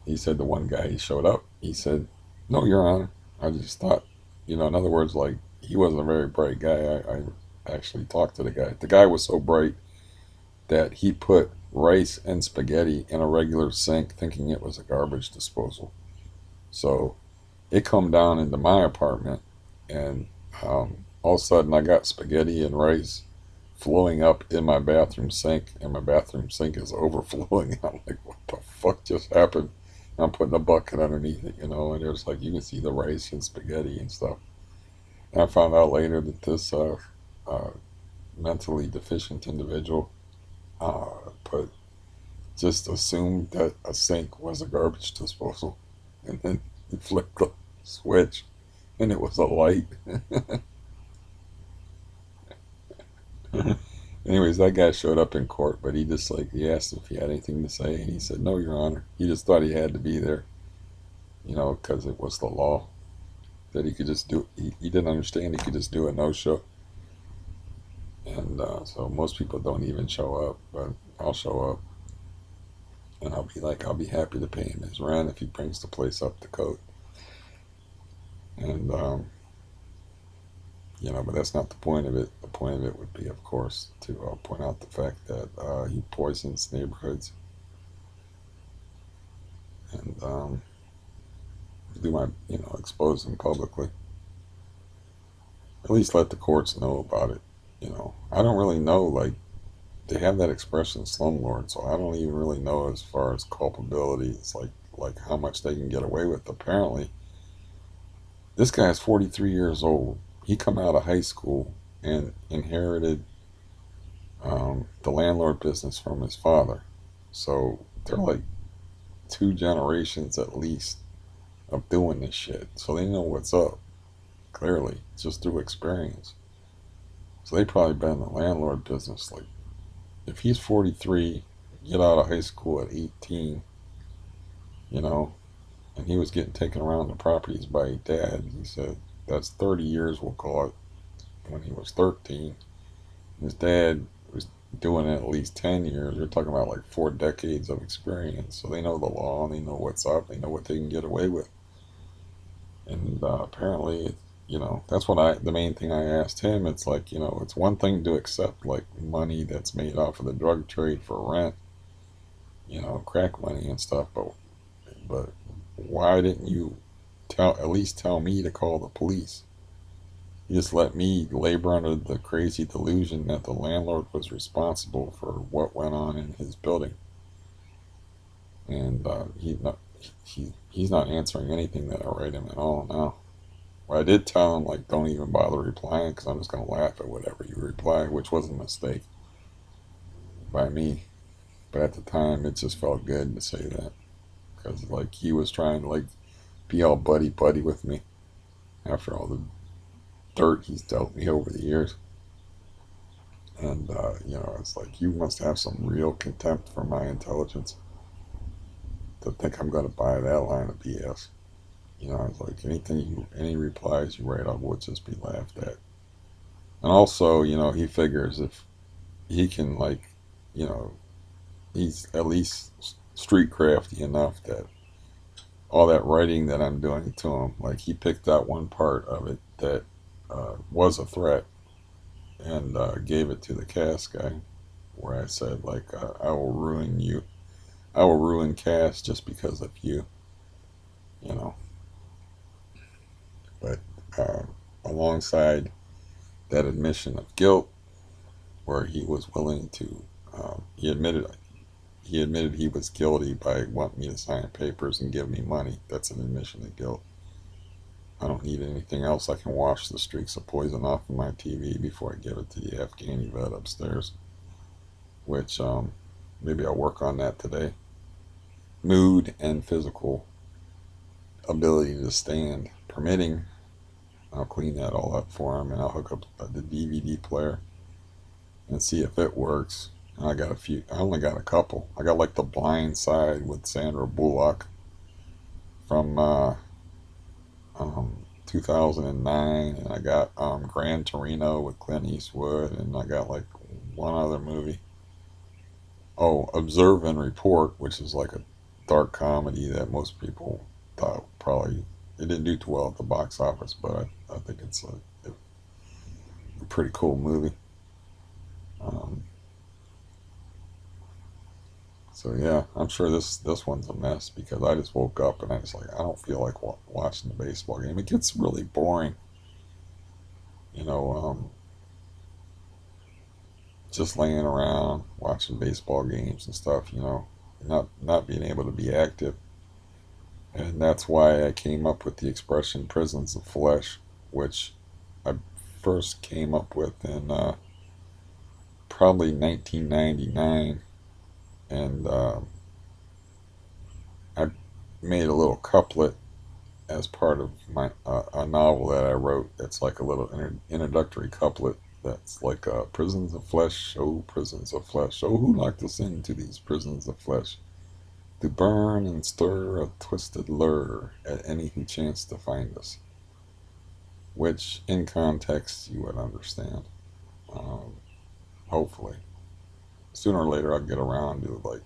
[SPEAKER 1] He said the one guy he showed up. He said, "No, Your Honor. I just thought, in other words, like he wasn't a very bright guy. I actually talked to the guy. The guy was so bright that he put rice and spaghetti in a regular sink, thinking it was a garbage disposal. So it come down into my apartment, and all of a sudden I got spaghetti and rice flowing up in my bathroom sink, and my bathroom sink is overflowing. I'm like, what the fuck just happened? And I'm putting a bucket underneath it, and there's like you can see the rice and spaghetti and stuff. And I found out later that this uh, mentally deficient individual put just assumed that a sink was a garbage disposal, and then he flipped the switch, and it was a light. Anyways, that guy showed up in court, but he asked if he had anything to say, and he said, "No, Your Honor." He just thought he had to be there, because it was the law that he could just do. He didn't understand he could just do a no show, and so most people don't even show up, but I'll show up, and I'll be happy to pay him his rent if he brings the place up to code, and but that's not the point of it. The point of it would be, of course, to point out the fact that he poisons neighborhoods, and do my, expose him publicly. At least let the courts know about it. I don't really know. Like they have that expression, slumlord, so I don't even really know as far as culpability. It's like how much they can get away with. Apparently, this guy is 43 years old. He come out of high school and inherited the landlord business from his father. So they're like two generations at least of doing this shit. So they know what's up, clearly, just through experience. So they probably been in the landlord business. Like, if he's 43, get out of high school at 18, you know, and he was getting taken around the properties by his dad, he said that's 30 years, we'll call it, when he was 13. His dad was doing it at least 10 years. We're talking about like 4 decades of experience. So they know the law, and they know what's up, they know what they can get away with. And apparently, that's the main thing I asked him. It's like, it's one thing to accept like money that's made off of the drug trade for rent, crack money and stuff, but why didn't you at least tell me to call the police? You just let me labor under the crazy delusion that the landlord was responsible for what went on in his building, and he's not answering anything that I write him at all now. Well, I did tell him like don't even bother replying because I'm just gonna laugh at whatever you reply, which was a mistake by me. But at the time, it just felt good to say that because like he was trying to like be all buddy buddy with me after all the dirt he's dealt me over the years. And, it's like, you must have some real contempt for my intelligence to think I'm going to buy that line of BS. It's like any replies you write, I would just be laughed at. And also, he figures if he can, like, you know, he's at least street crafty enough that all that writing that I'm doing to him, like, he picked out one part of it that was a threat and gave it to the Cass guy, where I said, like, I will ruin you. I will ruin Cass just because of you, you know. But uh, alongside that admission of guilt, where he was willing to, he admitted he was guilty by wanting me to sign papers and give me money. That's an admission of guilt. I don't need anything else. I can wash the streaks of poison off of my TV before I give it to the Afghani vet upstairs, which maybe I'll work on that today. Mood and physical ability to stand permitting, I'll clean that all up for him and I'll hook up the DVD player and see if it works. And I got a few, I only got a couple. I got like The Blind Side with Sandra Bullock from 2009, and I got Gran Torino with Clint Eastwood, and I got like one other movie. Oh, Observe and Report, which is like a dark comedy that most people thought probably it didn't do too well at the box office, but I think it's a pretty cool movie. Um, so yeah, I'm sure this one's a mess because I just woke up and I just like I don't feel like watching the baseball game. It gets really boring, you know. Just laying around watching baseball games and stuff, not being able to be active. And that's why I came up with the expression prisons of flesh, which I first came up with in probably 1999. And I made a little couplet as part of my a novel that I wrote. That's like a little introductory couplet. That's like prisons of flesh, oh prisons of flesh, oh who locked us into these prisons of flesh, to burn and stir a twisted lure at any who chance to find us. Which, in context, you would understand. Um, hopefully, sooner or later, I'll get around to like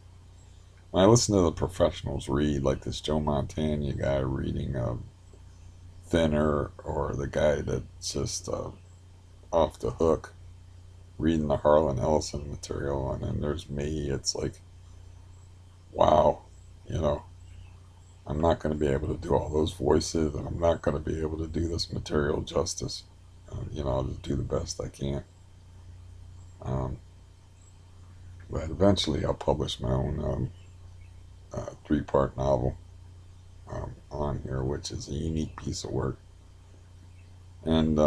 [SPEAKER 1] when I listen to the professionals read, like this Joe Montana guy reading Thinner, or the guy that's just off the hook reading the Harlan Ellison material, and then there's me. It's like, wow, you know, I'm not going to be able to do all those voices, and I'm not going to be able to do this material justice. I'll just do the best I can. Um, but eventually, I'll publish my own three-part novel on here, which is a unique piece of work and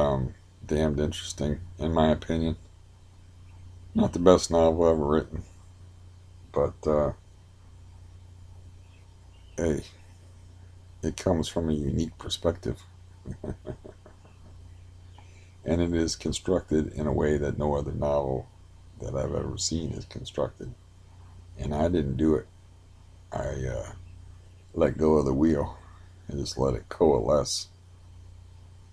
[SPEAKER 1] damned interesting, in my opinion. Not the best novel ever written, but hey, it comes from a unique perspective. And it is constructed in a way that no other novel that I've ever seen is constructed. And I didn't do it. I let go of the wheel and just let it coalesce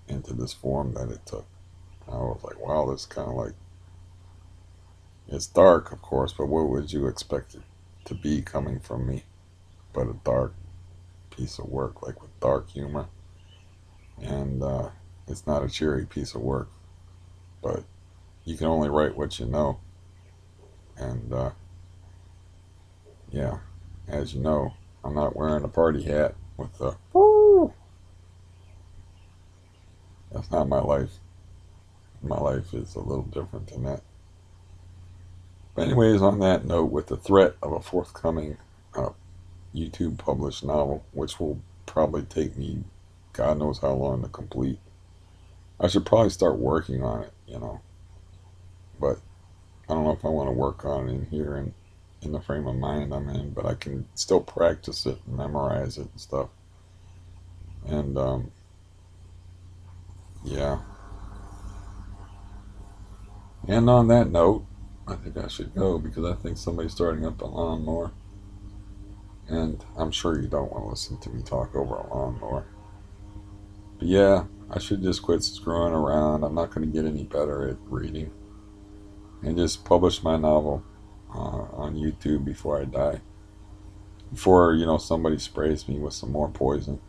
[SPEAKER 1] into this form that it took. I was like, wow, this is kind of like, it's dark, of course, but what would you expect it to be coming from me? But a dark piece of work, like with dark humor. And it's not a cheery piece of work, but you can only write what you know. And yeah, as you know, I'm not wearing a party hat with the woo. That's not my life. My life is a little different than that. But anyways, on that note, with the threat of a forthcoming uh, YouTube published novel, which will probably take me God knows how long to complete, I should probably start working on it. But I don't know if I want to work on it in here and in the frame of mind I'm in, but I can still practice it and memorize it and stuff. And yeah. And on that note, I think I should go because I think somebody's starting up a lawnmower. And I'm sure you don't want to listen to me talk over a lawnmower. But yeah, I should just quit screwing around. I'm not going to get any better at reading. And just publish my novel on YouTube before I die. Before, somebody sprays me with some more poison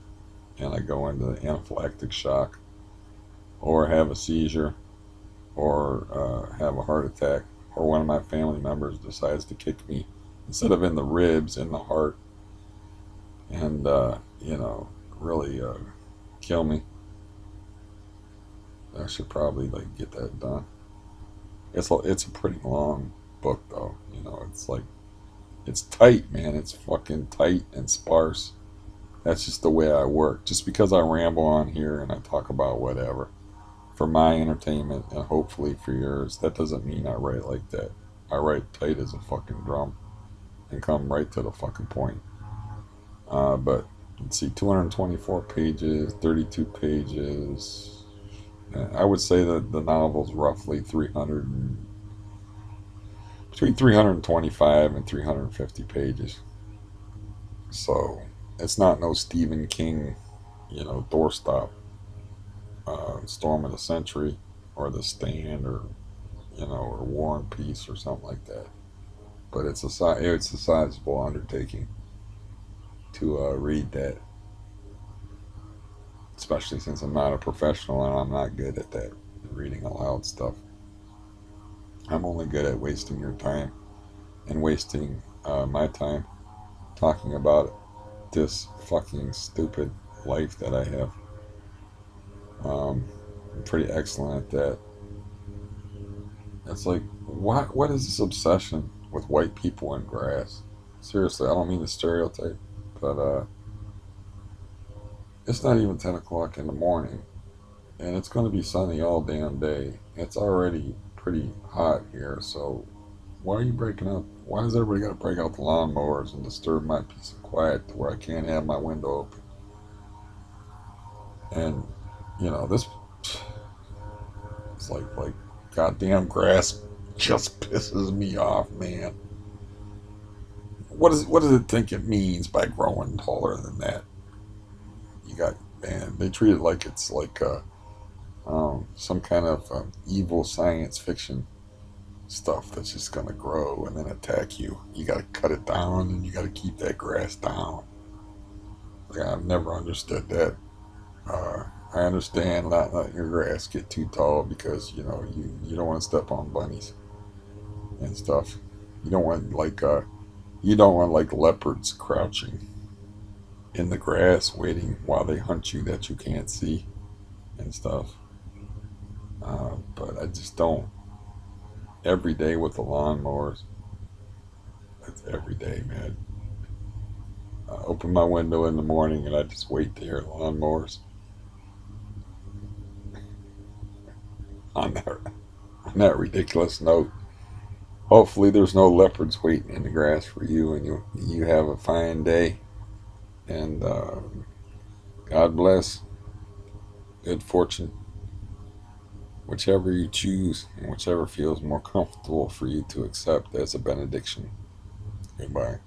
[SPEAKER 1] and I go into anaphylactic shock or have a seizure or have a heart attack or one of my family members decides to kick me instead of in the ribs, in the heart, and, really kill me. I should probably like get that done. It's a pretty long book though. It's like it's tight, man. It's fucking tight and sparse. That's just the way I work. Just because I ramble on here and I talk about whatever for my entertainment and hopefully for yours, that doesn't mean I write like that. I write tight as a fucking drum and come right to the fucking point. But let's see, 224 pages, 32 pages. I would say that the novel's roughly 300 between 325 and 350 pages. So it's not no Stephen King, doorstop, Storm of the Century, or The Stand, or or War and Peace, or something like that. But it's a sizable undertaking to read that, especially since I'm not a professional and I'm not good at that reading aloud stuff. I'm only good at wasting your time and wasting my time talking about this fucking stupid life that I have. I'm pretty excellent at that. It's like, what is this obsession with white people and grass? Seriously, I don't mean to stereotype, but it's not even 10 o'clock in the morning, and it's going to be sunny all damn day. It's already pretty hot here, so why are you breaking up? Why does everybody got to break out the lawnmowers and disturb my peace of quiet to where I can't have my window open? And, this it's like goddamn grass just pisses me off, man. What does it think it means by growing taller than that? You got Man, they treat it like it's like some kind of evil science fiction stuff that's just gonna grow and then attack you. You gotta cut it down and you gotta keep that grass down. Like, I've never understood that. I understand not letting your grass get too tall because you don't want to step on bunnies and stuff. You don't want like leopards crouching in the grass waiting while they hunt you that you can't see and stuff. But I just don't. Every day with the lawnmowers, it's every day, man. I open my window in the morning and I just wait to hear lawnmowers. On that, on that ridiculous note, hopefully there's no leopards waiting in the grass for you, and you have a fine day. And God bless, good fortune, whichever you choose and whichever feels more comfortable for you to accept as a benediction. Goodbye.